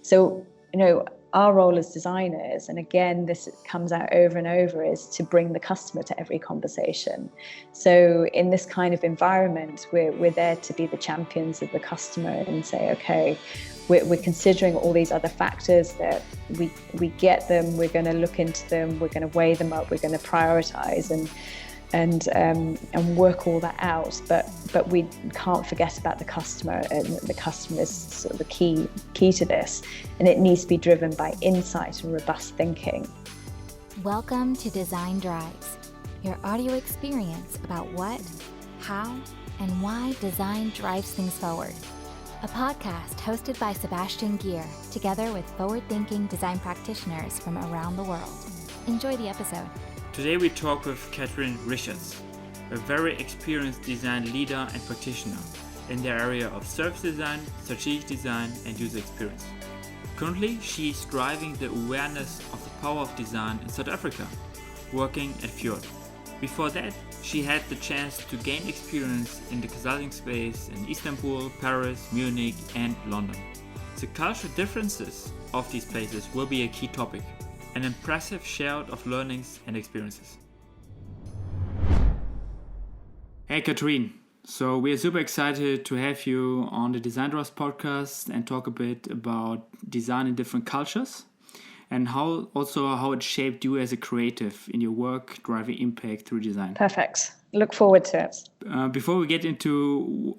So, our role as designers, and again, this comes out over and over, is to bring the customer to every conversation. So in this kind of environment, we're there to be the champions of the customer and say, okay, we're considering all these other factors, that we get them, we're going to look into them, we're going to weigh them up, we're going to prioritize and work all that out, but we can't forget about the customer, and the customer is sort of the key to this, and it needs to be driven by insight and robust thinking. Welcome to Designdrives, your audio experience about what, how, and why design drives things forward. A podcast hosted by Sebastian Gier, together with forward-thinking design practitioners from around the world. Enjoy the episode. Today we talk with Kathryn Richards, a very experienced design leader and practitioner in the area of service design, strategic design, and user experience. Currently, she is driving the awareness of the power of design in South Africa, working at Fjord. Before that, she had the chance to gain experience in the consulting space in Istanbul, Paris, Munich, and London. The cultural differences of these places will be a key topic. An impressive shared of learnings and experiences. Hey Kathryn, so we are super excited to have you on the Designdrives podcast and talk a bit about design in different cultures and how it shaped you as a creative in your work driving impact through design. Perfect. Look forward to it. Before we get into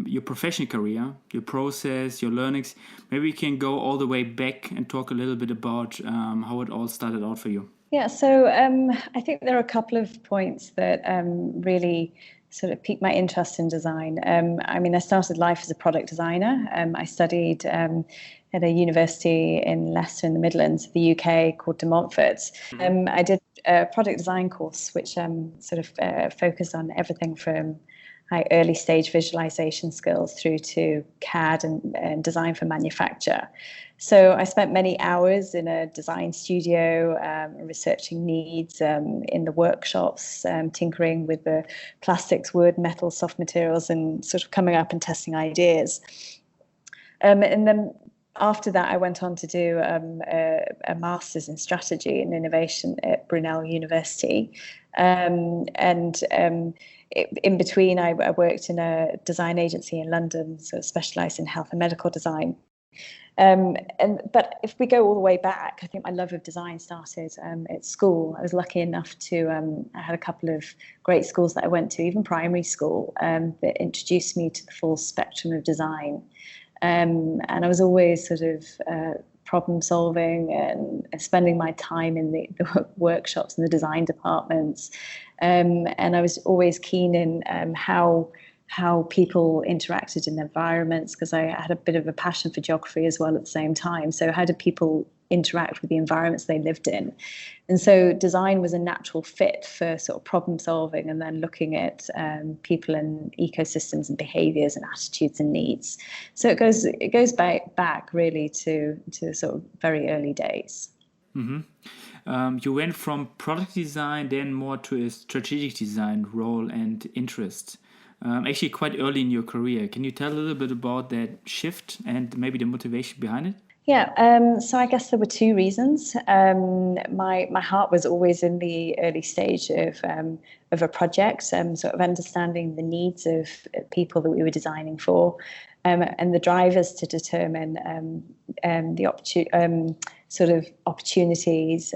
your professional career, your process, your learnings, maybe we can go all the way back and talk a little bit about how it all started out for you. Yeah, so I think there are a couple of points that really sort of piqued my interest in design. I started life as a product designer. I studied at a university in Leicester in the Midlands, the UK, called Designdrives. I did a product design course, which focused on everything from early stage visualization skills through to CAD and design for manufacture. So I spent many hours in a design studio, researching needs in the workshops, tinkering with the plastics, wood, metal, soft materials, and sort of coming up and testing ideas. And then after that, I went on to do a master's in strategy and innovation at Brunel University. In between, I worked in a design agency in London, so specialised in health and medical design. But if we go all the way back, I think my love of design started at school. I was lucky enough to, I had a couple of great schools that I went to, even primary school, that introduced me to the full spectrum of design. And I was always sort of problem solving and spending my time in the workshops and the design departments. And I was always keen in how people interacted in environments, because I had a bit of a passion for geography as well at the same time. So how do people interact with the environments they lived in? And so design was a natural fit for sort of problem solving and then looking at people and ecosystems and behaviors and attitudes and needs. So it goes back really to sort of very early days. Mm-hmm. You went from product design then more to a strategic design role and interest. Actually quite early in your career. Can you tell a little bit about that shift and maybe the motivation behind it? Yeah, so I guess there were two reasons. My heart was always in the early stage of a project, sort of understanding the needs of people that we were designing for, and the drivers to determine the opportunities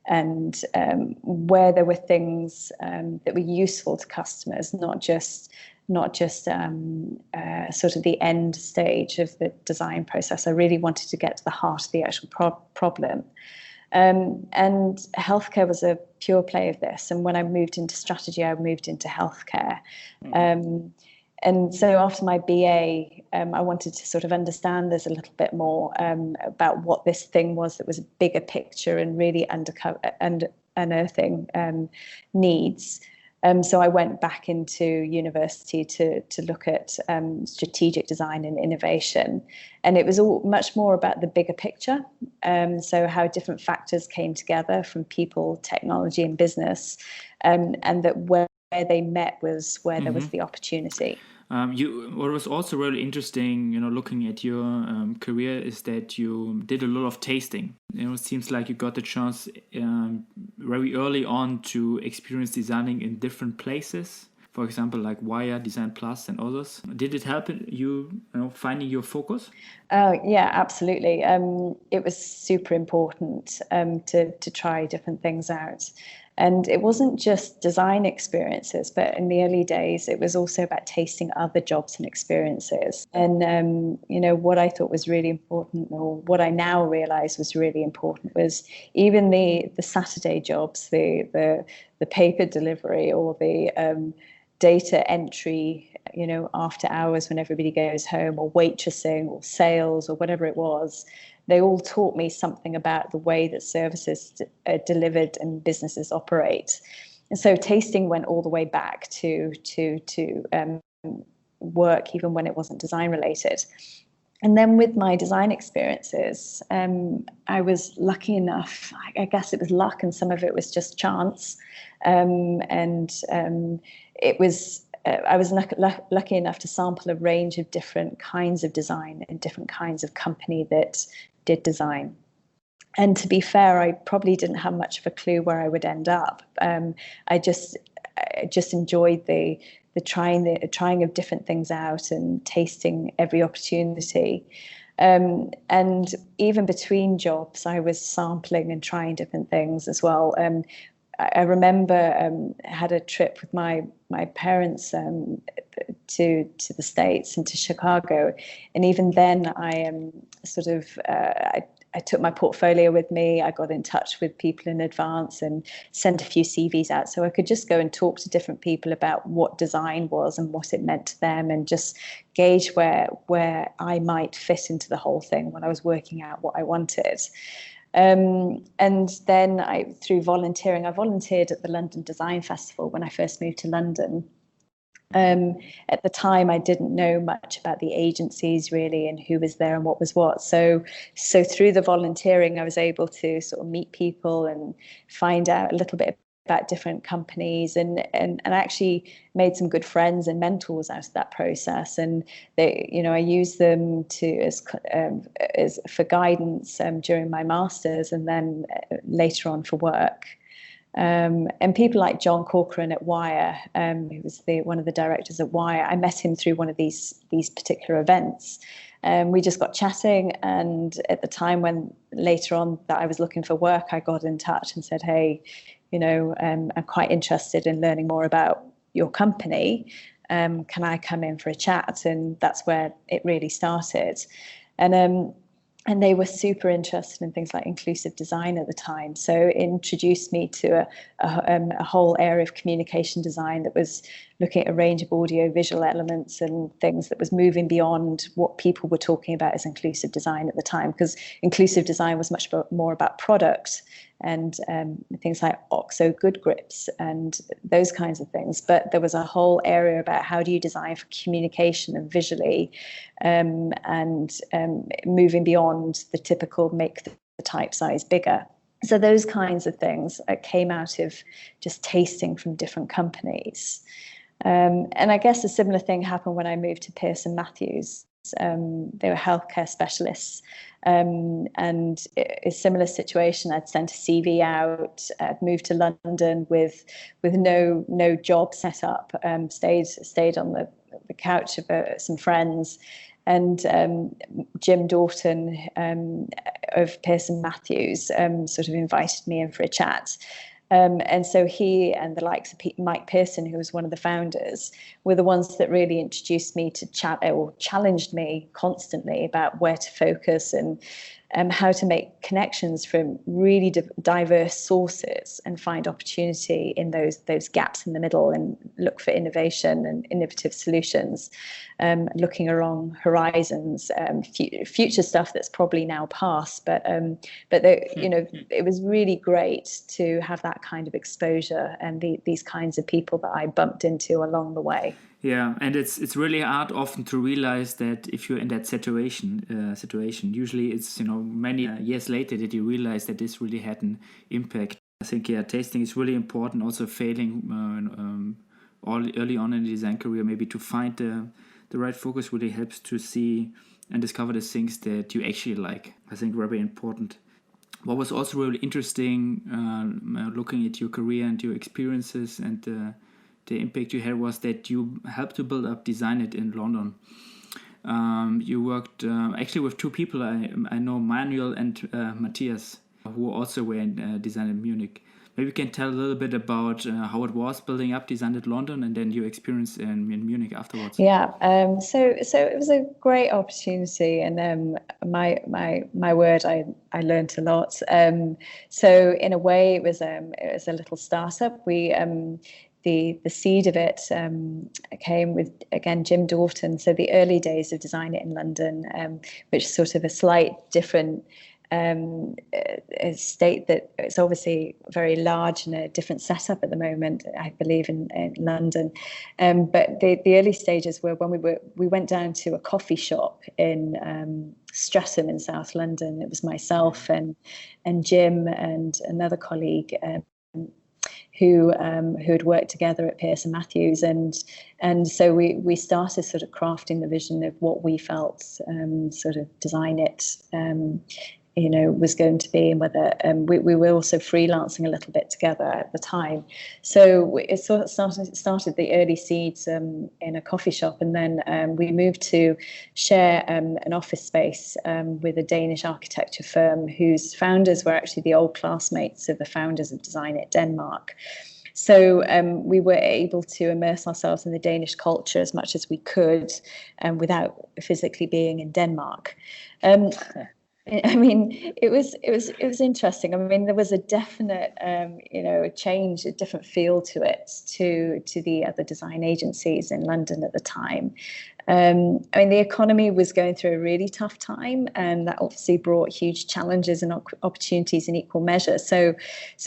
and where there were things that were useful to customers, not just sort of the end stage of the design process. I really wanted to get to the heart of the actual problem. And healthcare was a pure play of this. And when I moved into strategy, I moved into healthcare. And so after my BA, I wanted to sort of understand this a little bit more about what this thing was that was a bigger picture and really unearthing needs. So I went back into university to look at strategic design and innovation. And it was all much more about the bigger picture. So how different factors came together from people, technology and business, and that where they met was where there was the opportunity. What was also really interesting, looking at your career, is that you did a lot of tasting. It seems like you got the chance very early on to experience designing in different places. For example, like Wire, Designplus, and others. Did it help you, finding your focus? Yeah, absolutely. It was super important to try different things out. And it wasn't just design experiences, but in the early days, it was also about tasting other jobs and experiences. And, what I thought was really important, or what I now realize was really important, was even the Saturday jobs, the paper delivery, or the data entry, after hours when everybody goes home, or waitressing, or sales, or whatever it was. They all taught me something about the way that services are delivered and businesses operate. And so tasting went all the way back to work, even when it wasn't design related. And then with my design experiences, I was lucky enough, I guess it was luck, and some of it was just chance. It was I was lucky enough to sample a range of different kinds of design and different kinds of company that did design. And to be fair, I probably didn't have much of a clue where I would end up. I just enjoyed the trying of different things out and tasting every opportunity. And even between jobs, I was sampling and trying different things as well. I remember had a trip with my parents to the States and to Chicago, and even then I I took my portfolio with me. I got in touch with people in advance and sent a few CVs out, so I could just go and talk to different people about what design was and what it meant to them, and just gauge where I might fit into the whole thing when I was working out what I wanted. And then through volunteering, I volunteered at the London Design Festival when I first moved to London. At the time, I didn't know much about the agencies really, and who was there and what was what. So through the volunteering, I was able to sort of meet people and find out a little bit about different companies, and actually made some good friends and mentors out of that process. And I used them as for guidance during my masters, and then later on for work. And people like John Corcoran at Wire, who was one of the directors at Wire, I met him through one of these particular events. We just got chatting, and at the time when later on that I was looking for work, I got in touch and said, hey, I'm quite interested in learning more about your company. Can I come in for a chat? And that's where it really started. And they were super interested in things like inclusive design at the time. So it introduced me to a whole area of communication design that was looking at a range of audio visual elements and things that was moving beyond what people were talking about as inclusive design at the time, because inclusive design was much more about product and things like OXO good grips and those kinds of things. But there was a whole area about how do you design for communication and visually, and moving beyond the typical make the type size bigger. So those kinds of things came out of just tasting from different companies. And I guess a similar thing happened when I moved to Pearson Matthews. They were healthcare specialists, and a similar situation. I'd sent a CV out, I'd moved to London with no job set up, stayed on the couch of some friends, and Jim Dorton of Pearson Matthews sort of invited me in for a chat. And so he and the likes of Mike Pearson, who was one of the founders, were the ones that really introduced me to challenged me constantly about where to focus and how to make connections from really diverse sources and find opportunity in those gaps in the middle and look for innovation and innovative solutions, looking along horizons, future stuff that's probably now past. But it was really great to have that kind of exposure and these kinds of people that I bumped into along the way. Yeah, and it's really hard often to realize that if you're in that situation, usually it's many years later that you realize that this really had an impact. I think tasting is really important. Also, failing early on in the design career, maybe to find the right focus really helps to see and discover the things that you actually like. I think very important. What was also really interesting, looking at your career and your experiences and the impact you had, was that you helped to build up Designit in London. You worked actually with two people. I know Manuel and Matthias, who also were in Design in Munich. Maybe you can tell a little bit about how it was building up Designit London and then your experience in Munich afterwards. Yeah, so it was a great opportunity, and my word, I learned a lot. So in a way, it was a little startup. We the seed of it came with, again, Jim Dorton. So the early days of Designit in London, which is sort of a slight different state, that it's obviously very large and a different setup at the moment, I believe, in London. But the early stages were when we went down to a coffee shop in Streatham in South London. It was myself and Jim and another colleague who had worked together at Pearson Matthews, and so we started sort of crafting the vision of what we felt sort of Designit was going to be, and whether we were also freelancing a little bit together at the time. So it sort of started the early seeds in a coffee shop, and then we moved to share an office space with a Danish architecture firm whose founders were actually the old classmates of the founders of Designit Denmark. So we were able to immerse ourselves in the Danish culture as much as we could without physically being in Denmark. I mean, it was interesting. I mean, there was a definite, a change, a different feel to it to the other design agencies in London at the time. I mean, the economy was going through a really tough time, and that obviously brought huge challenges and opportunities in equal measure. So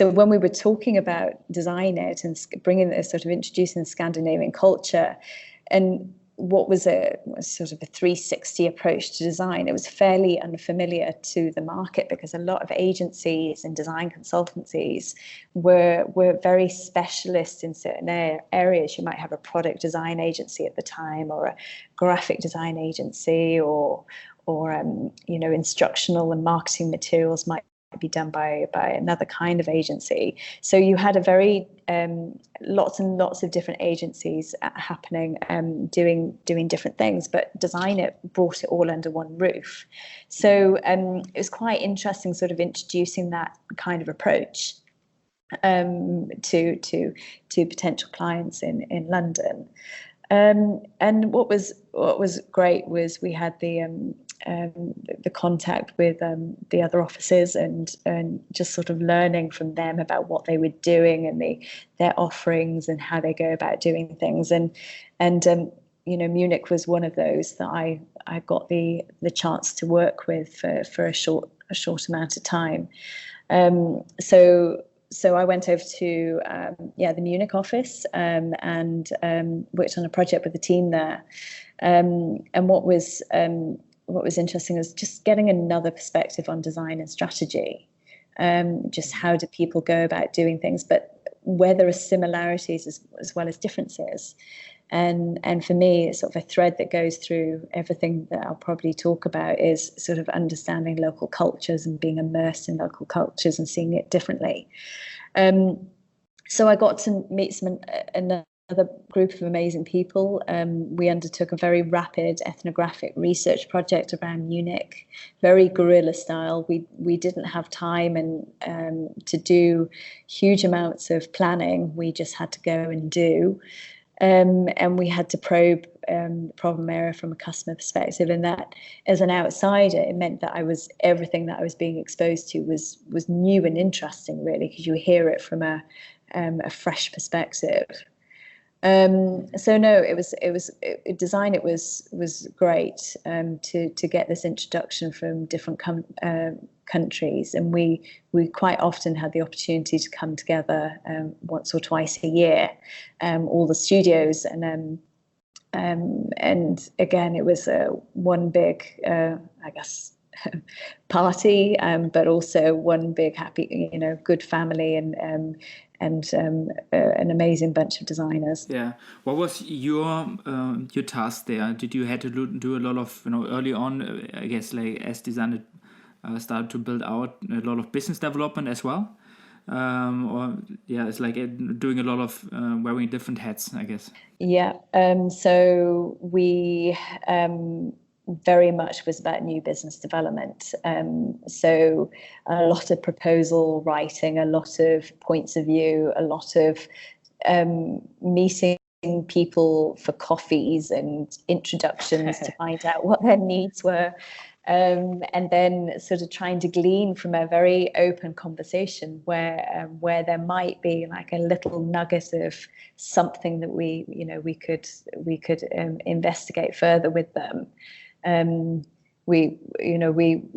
when we were talking about Designit and bringing this sort of introducing the Scandinavian culture, and what was a sort of a 360 approach to design, it was fairly unfamiliar to the market, because a lot of agencies and design consultancies were very specialist in certain areas. You might have a product design agency at the time, or a graphic design agency, or instructional and marketing materials might be done by another kind of agency. So you had a very lots and lots of different agencies happening, doing different things, but Designit brought it all under one roof. So it was quite interesting, sort of introducing that kind of approach to potential clients in London. And what was great was we had the contact with the other offices, and just sort of learning from them about what they were doing and their offerings and how they go about doing things. And Munich was one of those that I got the chance to work with for a short amount of time. So I went over to the Munich office and worked on a project with the team there. And what was interesting was just getting another perspective on design and strategy. Just how do people go about doing things, but where there are similarities as well as differences. And for me, it's sort of a thread that goes through everything that I'll probably talk about is sort of understanding local cultures and being immersed in local cultures and seeing it differently. So I got to meet another group of amazing people. We undertook a very rapid ethnographic research project around Munich, very guerrilla style. We didn't have time and to do huge amounts of planning. We just had to go and do. And we had to probe the problem area from a customer perspective, and that, as an outsider, it meant that everything that I was being exposed to was new and interesting, really, because you hear it from a fresh perspective. So no, Designit was great to get this introduction from different countries, and we quite often had the opportunity to come together once or twice a year, all the studios, and again it was one big I guess party, but also one big happy good family, an amazing bunch of designers. Yeah. What was your task there? Did you had to do a lot of, early on, I guess, like as Designit started to build out, a lot of business development as well? It's like doing a lot of wearing different hats, I guess. Yeah. So we very much was about new business development. So a lot of proposal writing, a lot of points of view, a lot of meeting people for coffees and introductions to find out what their needs were. And then sort of trying to glean from a very open conversation where there might be like a little nugget of something that we could investigate further with them. We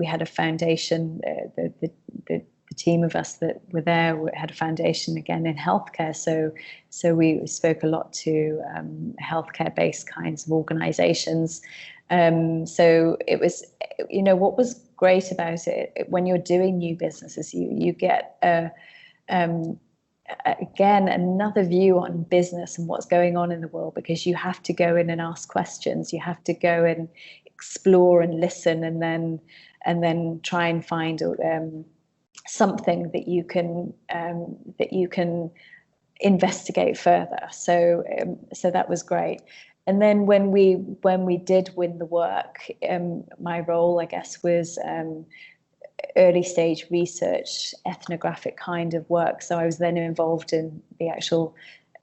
had a foundation. The team of us that were there had a foundation again in healthcare. So we spoke a lot to healthcare-based kinds of organisations. So it was, what was great about it, when you're doing new businesses, you get again another view on business and what's going on in the world, because you have to go in and ask questions, you have to go and explore and listen, and then try and find something that you can investigate further. So that was great. And then when we did win the work, my role, I guess, was early stage research, ethnographic kind of work. So I was then involved in the actual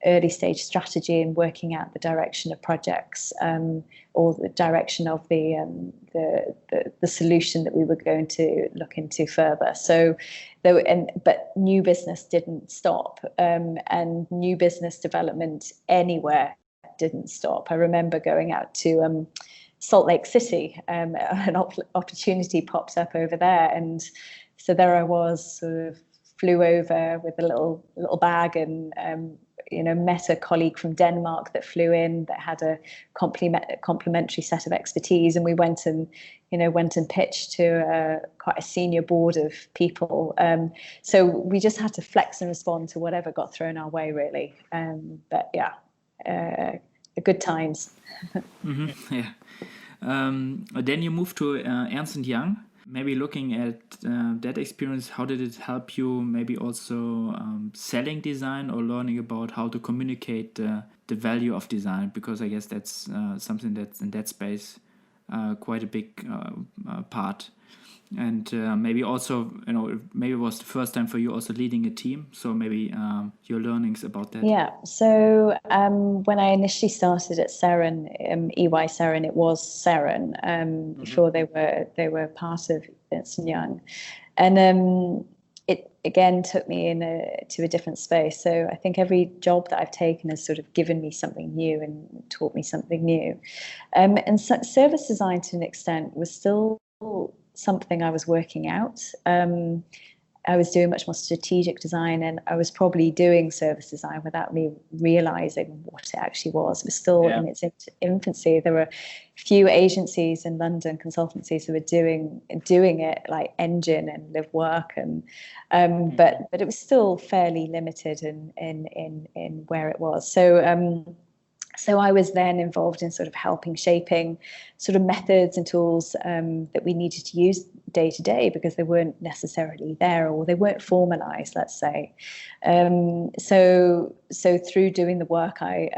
early stage strategy and working out the direction of projects, or the direction of the solution that we were going to look into further. So but new business didn't stop, and new business development anywhere didn't stop. I remember going out to Salt Lake City, an opportunity popped up over there, and so there I was, sort of flew over with a little bag, and met a colleague from Denmark that flew in that had a complementary set of expertise, and we went and pitched to quite a senior board of people. So we just had to flex and respond to whatever got thrown our way, really. But yeah. Good times. Mm-hmm, yeah. Then you moved to Ernst & Young. Maybe looking at that experience, how did it help you maybe also selling design or learning about how to communicate the value of design? Because I guess that's something that's in that space quite a big part. And maybe also, maybe it was the first time for you also leading a team. So maybe your learnings about that. Yeah. So when I initially started at Seren, EY Seren, it was Seren before they were part of Ernst & Young, and it again took me to a different space. So I think every job that I've taken has sort of given me something new and taught me something new. And so service design, to an extent, was still something I was working out. I was doing much more strategic design, and I was probably doing service design without me realizing what it actually was. It was still in its infancy. There were a few agencies in London, consultancies, who were doing it, like Engine and Live Work, and but it was still fairly limited in where it was. So I was then involved in sort of helping shaping sort of methods and tools that we needed to use day to day, because they weren't necessarily there, or they weren't formalized, let's say. So through doing the work, I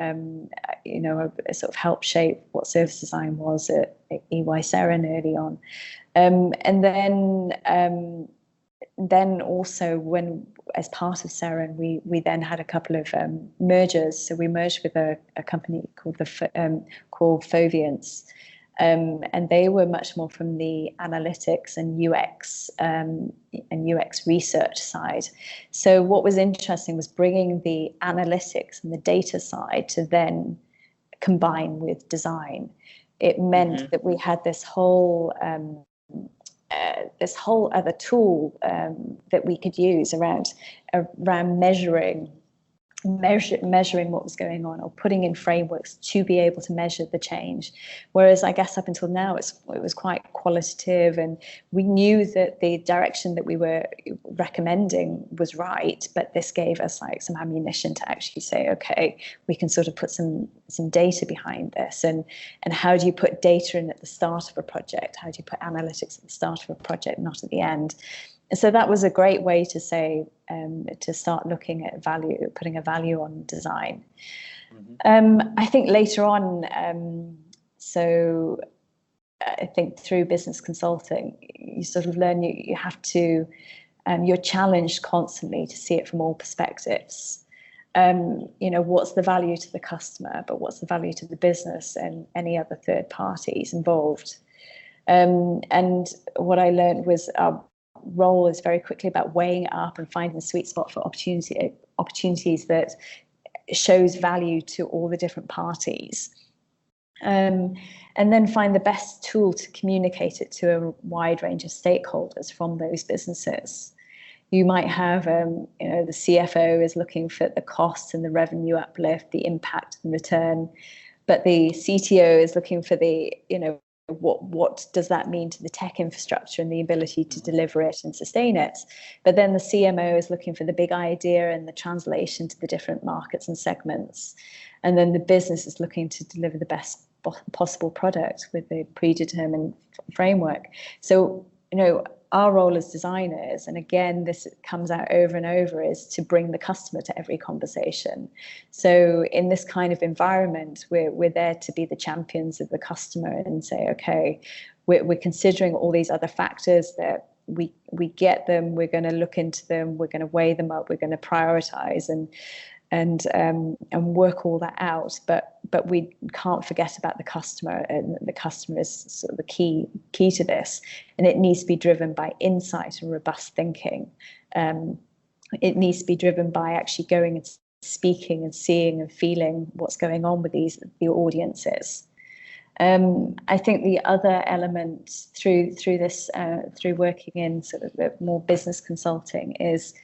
sort of helped shape what service design was at EY Seren early on. And then also, when as part of Seren, we then had a couple of mergers. So we merged with a company called Foviance, and they were much more from the analytics and UX research side. So what was interesting was bringing the analytics and the data side to then combine with design. It meant that we had this whole other tool that we could use around measuring measuring what was going on, or putting in frameworks to be able to measure the change. Whereas I guess up until now it was quite qualitative, and we knew that the direction that we were recommending was right, but this gave us like some ammunition to actually say, okay, we can sort of put some data behind this, and how do you put data in at the start of a project? How do you put analytics at the start of a project, not at the end? And so that was a great way to say, to start looking at value, putting a value on design. I think later on, so I think through business consulting, you sort of learn you have to, you're challenged constantly to see it from all perspectives. What's the value to the customer, but what's the value to the business and any other third parties involved? And what I learned was our role is very quickly about weighing up and finding the sweet spot for opportunities that shows value to all the different parties, and then find the best tool to communicate it to a wide range of stakeholders from those businesses. You might have, the CFO is looking for the cost and the revenue uplift, the impact and return, but the CTO is looking for the, what does that mean to the tech infrastructure and the ability to deliver it and sustain it? But then the CMO is looking for the big idea and the translation to the different markets and segments. And then the business is looking to deliver the best possible product with the predetermined framework. So, our role as designers, and again, this comes out over and over, is to bring the customer to every conversation. So in this kind of environment, we're there to be the champions of the customer and say, okay, we're considering all these other factors that we get them, we're going to look into them, we're going to weigh them up, we're going to prioritize and work all that out, but we can't forget about the customer, and the customer is sort of the key to this, and it needs to be driven by insight and robust thinking. It needs to be driven by actually going and speaking and seeing and feeling what's going on with the audiences. I think the other element through this, through working in sort of the more business consulting is,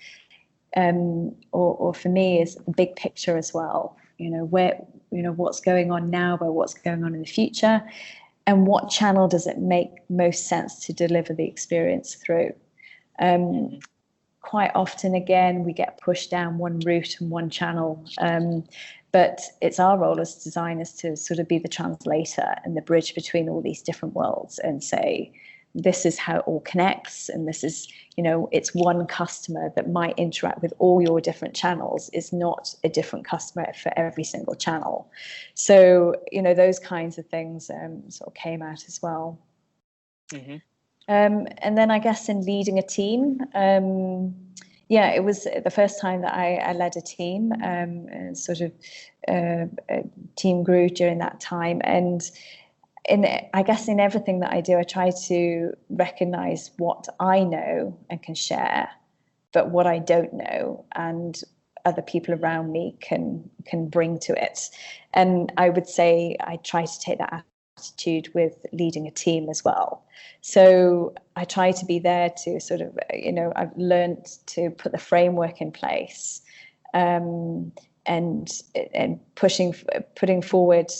or for me, is the big picture as well. What's going on now, but what's going on in the future, and what channel does it make most sense to deliver the experience through? Quite often, again, we get pushed down one route and one channel, but it's our role as designers to sort of be the translator and the bridge between all these different worlds and say, this is how it all connects, and this is, it's one customer that might interact with all your different channels, is not a different customer for every single channel. So, those kinds of things sort of came out as well. And then I guess in leading a team, it was the first time that I led a team, and sort of a team grew during that time. And I guess in everything that I do, I try to recognize what I know and can share, but what I don't know and other people around me can bring to it. And I would say I try to take that attitude with leading a team as well. So I try to be there to sort of, I've learned to put the framework in place, and putting forward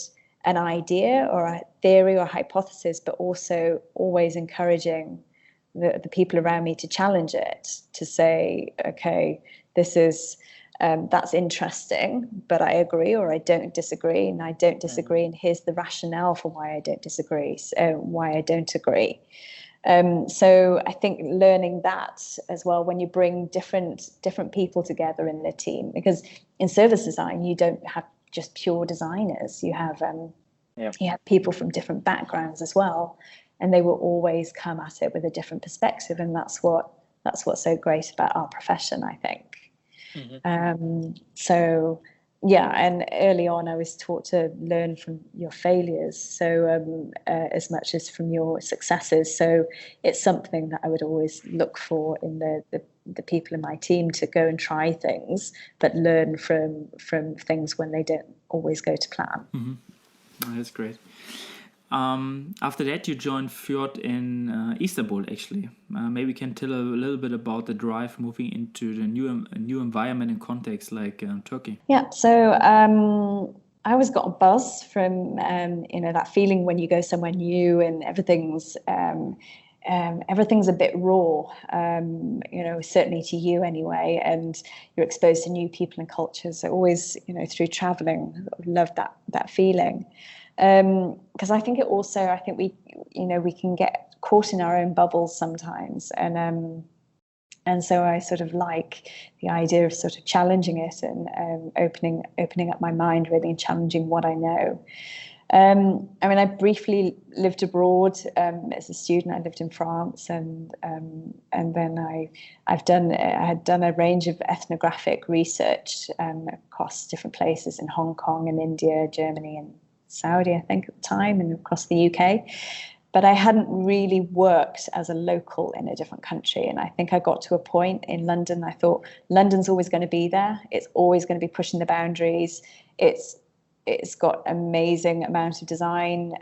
an idea or a theory or hypothesis, but also always encouraging the people around me to challenge it, to say, okay, this is, that's interesting, but I agree or I don't disagree, and I don't disagree, and here's the rationale for why I don't disagree, why I don't agree. So I think learning that as well, when you bring different people together in the team, because in service design, you don't have just pure designers. You have people from different backgrounds as well, and they will always come at it with a different perspective, and that's what's so great about our profession, I think. And early on I was taught to learn from your failures, so as much as from your successes. So it's something that I would always look for in the people in my team, to go and try things, but learn from things when they don't always go to plan. Oh, that's great. After that, you joined Fjord in Istanbul, actually. Maybe you can tell a little bit about the drive moving into the new environment and context like Turkey. Yeah, so I always got a buzz from that feeling when you go somewhere new and everything's a bit raw, certainly to you anyway, and you're exposed to new people and cultures. So always, through traveling, I loved that feeling. Because I think we can get caught in our own bubbles sometimes, and so I sort of like the idea of sort of challenging it and opening up my mind really and challenging what I know. I briefly lived abroad as a student. I lived in France, and then I had done a range of ethnographic research across different places in Hong Kong and India, Germany and Saudi, I think at the time, and across the UK. But I hadn't really worked as a local in a different country. And I think I got to a point in London, I thought, London's always going to be there. It's always going to be pushing the boundaries. It's got amazing amount of design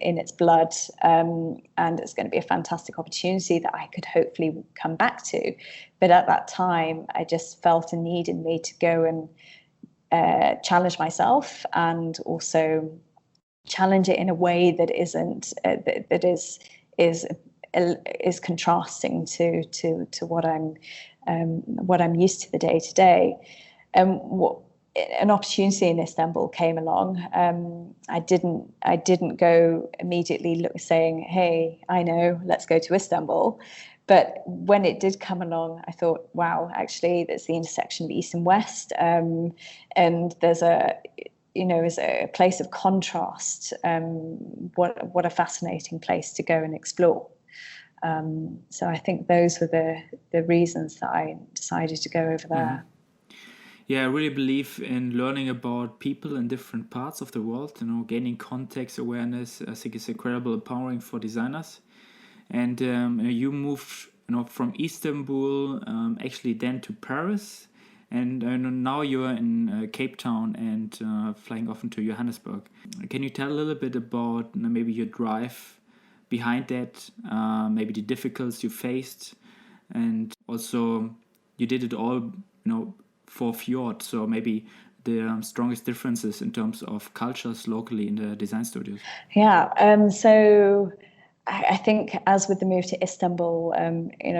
in its blood, and it's going to be a fantastic opportunity that I could hopefully come back to. But at that time, I just felt a need in me to go and challenge myself, and also challenge it in a way that isn't that is contrasting to what I'm used to the day to day. An opportunity in Istanbul came along. I didn't go immediately saying, "Hey, I know, let's go to Istanbul." But when it did come along, I thought, wow, actually, there's the intersection of East and West, and there's is a place of contrast. What a fascinating place to go and explore. So I think those were the reasons that I decided to go over there. Yeah, I really believe in learning about people in different parts of the world. Gaining context awareness, I think is incredibly empowering for designers. And you moved, from Istanbul, actually then to Paris, and now you're in Cape Town and flying often to Johannesburg. Can you tell a little bit about maybe your drive behind that, maybe the difficulties you faced, and also you did it all, for Fjord, so maybe the strongest differences in terms of cultures locally in the design studios? Yeah, so I think as with the move to Istanbul,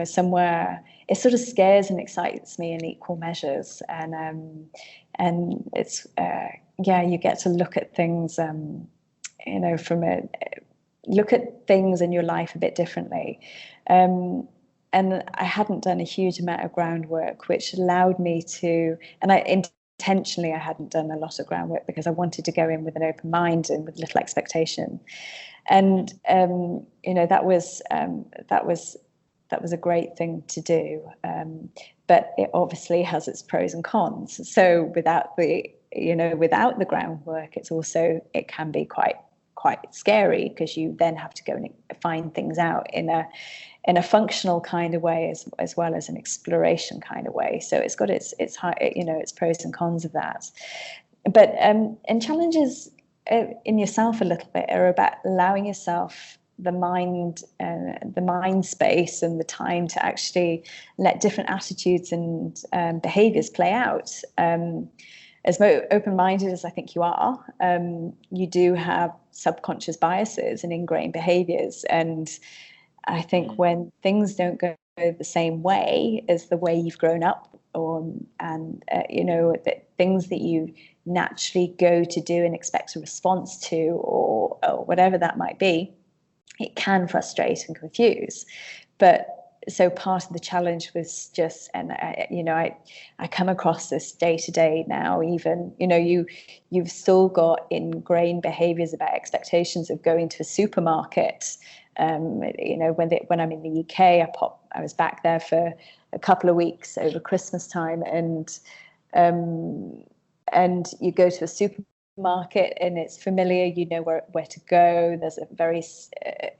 somewhere it sort of scares and excites me in equal measures, and it's you get to look at things, look at things in your life a bit differently, and I hadn't done a huge amount of groundwork, which allowed me to, and intentionally I hadn't done a lot of groundwork because I wanted to go in with an open mind and with little expectation. And that was a great thing to do, but it obviously has its pros and cons. So without the groundwork, it can be quite scary, because you then have to go and find things out in a functional kind of way as well as an exploration kind of way. So it's got its pros and cons of that. But and challenges in yourself a little bit are about allowing yourself the mind space and the time to actually let different attitudes and behaviors play out. As open-minded as I think you are, you do have subconscious biases and ingrained behaviors, and I think when things don't go the same way as the way you've grown up, that things that you naturally go to do and expect a response to, or whatever that might be, it can frustrate and confuse. But so part of the challenge was just, and I come across this day to day now, even, you've still got ingrained behaviors about expectations of going to a supermarket. When I'm in the UK, I was back there for a couple of weeks over Christmas time, and you go to a supermarket and it's familiar, where to go. There's a very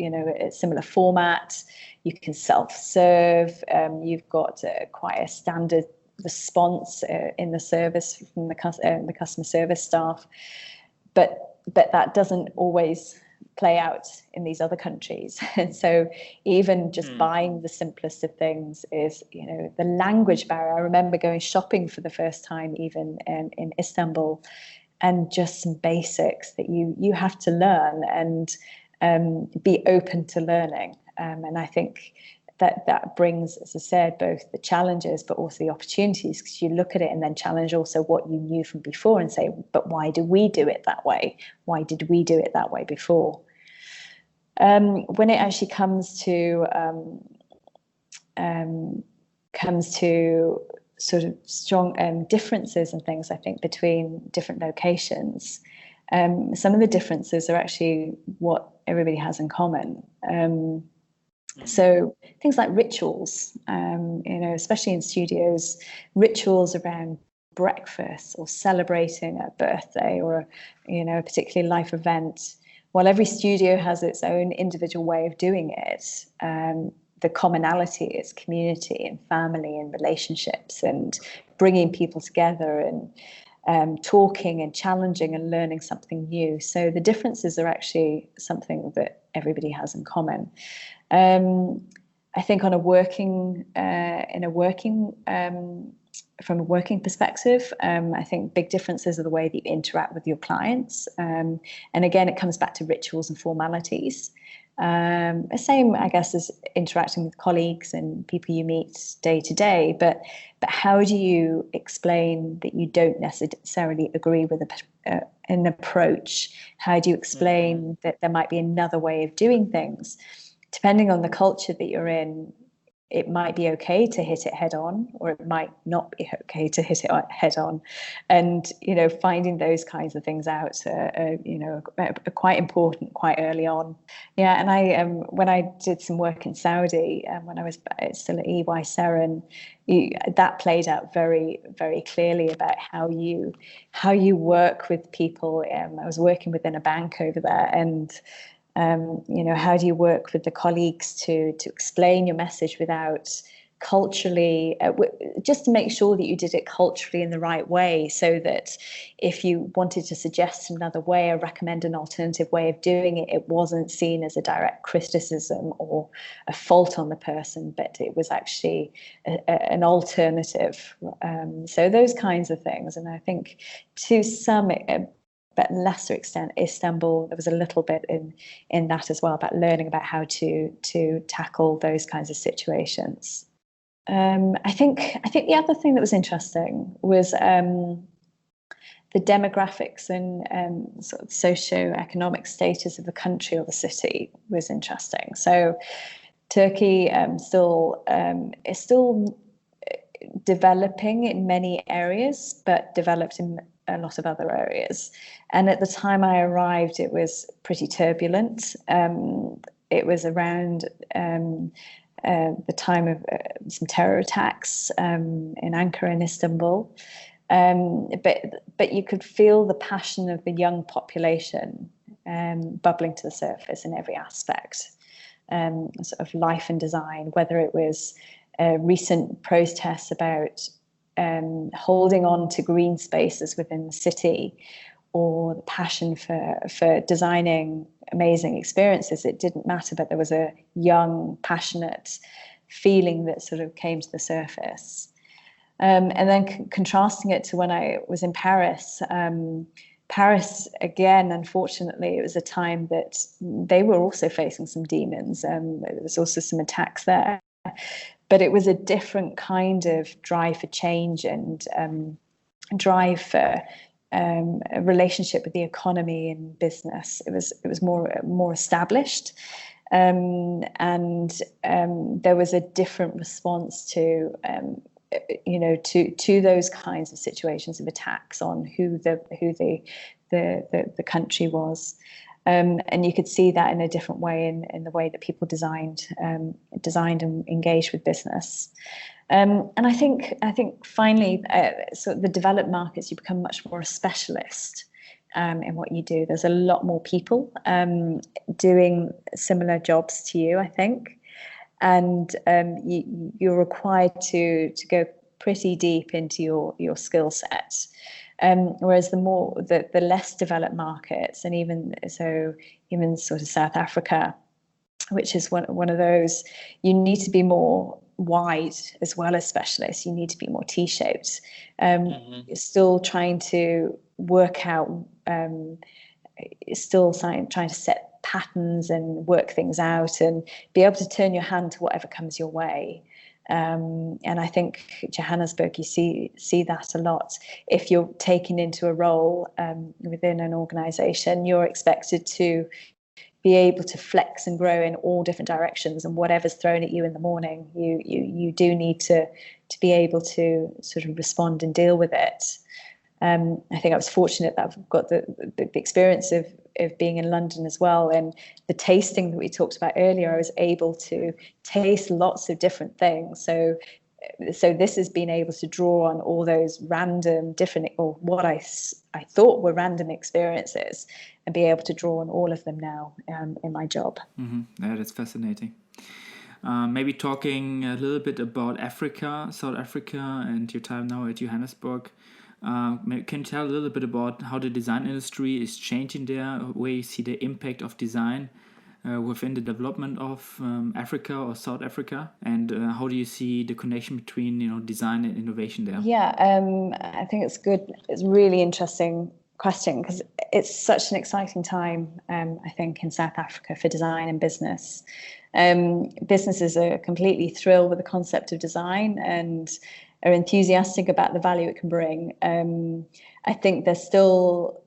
a similar format. You can self-serve. You've got quite a standard response in the service from the customer service staff, but that doesn't always play out in these other countries. And so even just buying the simplest of things is, the language barrier. I remember going shopping for the first time, even in Istanbul, and just some basics that you have to learn and be open to learning. And I think that brings, as I said, both the challenges but also the opportunities, because you look at it and then challenge also what you knew from before and say, but why do we do it that way? Why did we do it that way before? When it actually comes to sort of strong differences and things, I think, between different locations, some of the differences are actually what everybody has in common. So things like rituals, especially in studios, rituals around breakfast or celebrating a birthday or a particular life event. While every studio has its own individual way of doing it, the commonality is community and family and relationships and bringing people together and talking and challenging and learning something new. So the differences are actually something that everybody has in common. I think from a working perspective, I think big differences are the way that you interact with your clients. And again, it comes back to rituals and formalities. The same, I guess, as interacting with colleagues and people you meet day to day. But how do you explain that you don't necessarily agree with an approach? How do you explain that there might be another way of doing things? Depending on the culture that you're in, it might be okay to hit it head on, or it might not be okay to hit it head on. And, finding those kinds of things out, are quite important quite early on. Yeah. And I, when I did some work in Saudi, when I was still at EY Serin, that played out very, very clearly about how you work with people. I was working within a bank over there, and how do you work with the colleagues to explain your message without culturally, just to make sure that you did it culturally in the right way, so that if you wanted to suggest another way or recommend an alternative way of doing it, it wasn't seen as a direct criticism or a fault on the person, but it was actually an alternative. So those kinds of things. And I think to some but lesser extent, Istanbul, there was a little bit in that as well, about learning about how to tackle those kinds of situations. I think the other thing that was interesting was the demographics and sort of socio-economic status of the country or the city was interesting. So Turkey is still developing in many areas, but developed in a lot of other areas. And at the time I arrived, it was pretty turbulent. It was around the time of some terror attacks in Ankara and Istanbul. But you could feel the passion of the young population bubbling to the surface in every aspect, sort of life and design, whether it was recent protests about holding on to green spaces within the city, or the passion for designing amazing experiences. It didn't matter, but there was a young, passionate feeling that sort of came to the surface. And then contrasting it to when I was in Paris, Paris, again, unfortunately, it was a time that they were also facing some demons. There was also some attacks there. But it was a different kind of drive for change and drive for a relationship with the economy and business. It was more established, and there was a different response to those kinds of situations of attacks on who the country was. And you could see that in a different way in the way that people designed and engaged with business. And I think finally, so the developed markets, you become much more a specialist in what you do. There's a lot more people doing similar jobs to you, I think, and you're required to go pretty deep into your skill set. Whereas the less developed markets, and even sort of South Africa, which is one of those, you need to be more wide as well as specialist. You need to be more T-shaped. You're still trying to work out, trying to set patterns and work things out and be able to turn your hand to whatever comes your way. And I think Johannesburg, you see that a lot. If you're taken into a role within an organization, you're expected to be able to flex and grow in all different directions, and whatever's thrown at you in the morning, you do need to be able to sort of respond and deal with it. I think I was fortunate that I've got the experience of being in London as well, and the tasting that we talked about earlier. I was able to taste lots of different things. So this has been able to draw on all those random different, or what I thought were random experiences, and be able to draw on all of them now in my job. Yeah, that's fascinating. Maybe talking a little bit about Africa, South Africa, and your time now at Johannesburg. Can you tell a little bit about how the design industry is changing there, where you see the impact of design within the development of Africa or South Africa, and how do you see the connection between design and innovation there? Yeah, I think it's good. It's a really interesting question, because it's such an exciting time, I think, in South Africa for design and business. Businesses are completely thrilled with the concept of design and are enthusiastic about the value it can bring. I think they're still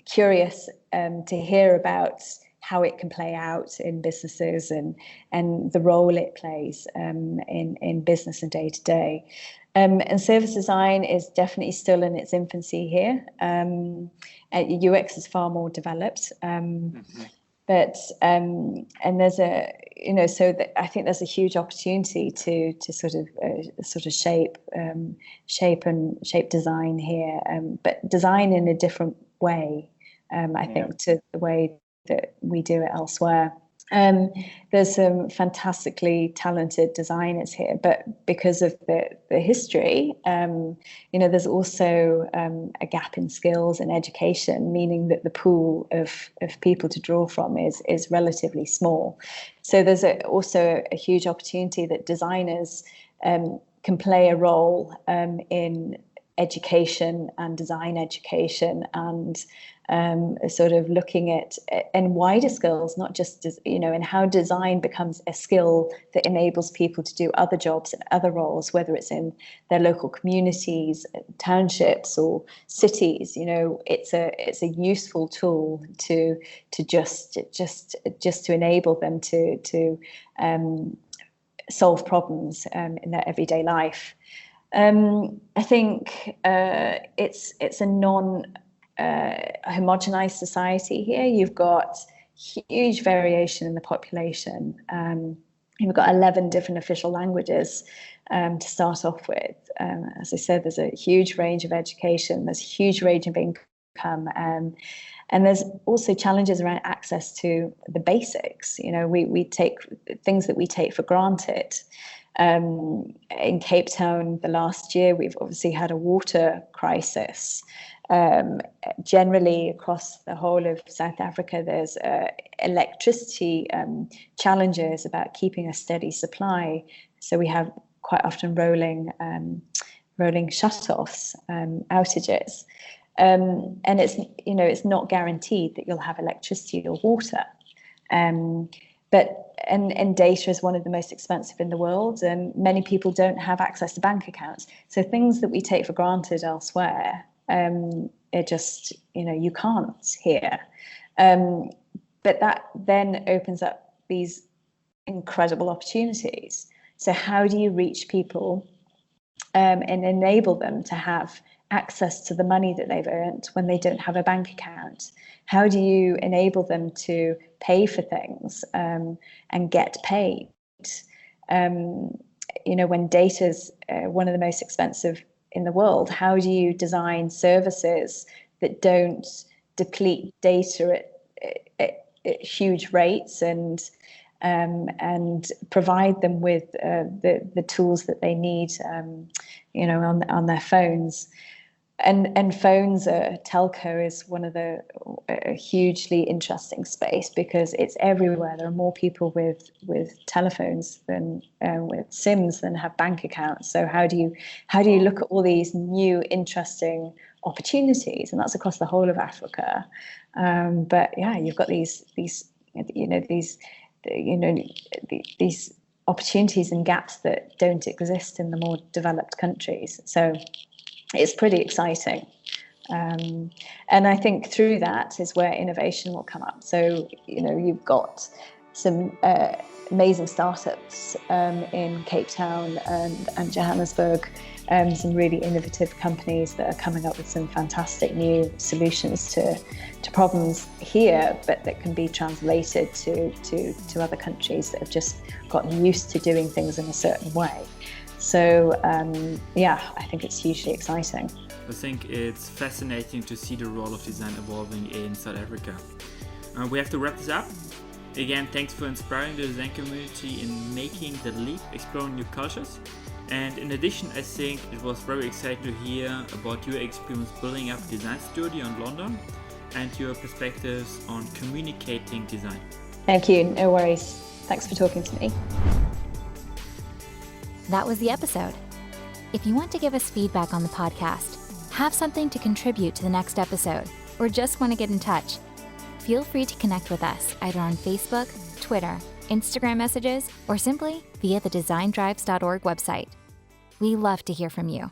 curious to hear about how it can play out in businesses and the role it plays in business and day to day. And service design is definitely still in its infancy here. UX is far more developed. But and there's I think there's a huge opportunity to sort of shape design here, but design in a different way. I think to the way that we do it elsewhere. There's some fantastically talented designers here, but because of the history, there's also a gap in skills and education, meaning that the pool of people to draw from is relatively small. So there's also a huge opportunity that designers can play a role in education and design education, and sort of looking at and wider skills, not just and how design becomes a skill that enables people to do other jobs and other roles, whether it's in their local communities, townships, or cities. It's a useful tool to just to enable them to solve problems in their everyday life. I think it's a homogenized society here. You've got huge variation in the population. You've got 11 different official languages to start off with. As I said, there's a huge range of education. There's a huge range of income. And there's also challenges around access to the basics. We take things that we take for granted. In Cape Town, the last year, we've obviously had a water crisis. Generally, across the whole of South Africa, there's electricity challenges about keeping a steady supply. So we have quite often rolling shutoffs, outages, and it's not guaranteed that you'll have electricity or water. But data is one of the most expensive in the world, and many people don't have access to bank accounts. So things that we take for granted elsewhere, it just you can't here. But that then opens up these incredible opportunities. So how do you reach people and enable them to have access to the money that they've earned when they don't have a bank account? How do you enable them to pay for things and get paid? When data's one of the most expensive in the world, how do you design services that don't deplete data at huge rates and provide them with the tools that they need, on their phones? And phones, telco is one of a hugely interesting space because it's everywhere. There are more people with telephones than with SIMs than have bank accounts. So how do you look at all these new interesting opportunities? And that's across the whole of Africa. But yeah, you've got these opportunities and gaps that don't exist in the more developed countries. So it's pretty exciting. And I think through that is where innovation will come up. So, you've got some amazing startups in Cape Town and Johannesburg, some really innovative companies that are coming up with some fantastic new solutions to problems here, but that can be translated to other countries that have just gotten used to doing things in a certain way. So, I think it's hugely exciting. I think it's fascinating to see the role of design evolving in South Africa. We have to wrap this up. Again, thanks for inspiring the design community in making the leap, exploring new cultures. And in addition, I think it was very exciting to hear about your experience building up a design studio in London and your perspectives on communicating design. Thank you. No worries. Thanks for talking to me. That was the episode. If you want to give us feedback on the podcast, have something to contribute to the next episode, or just want to get in touch, feel free to connect with us either on Facebook, Twitter, Instagram messages, or simply via the designdrives.org website. We love to hear from you.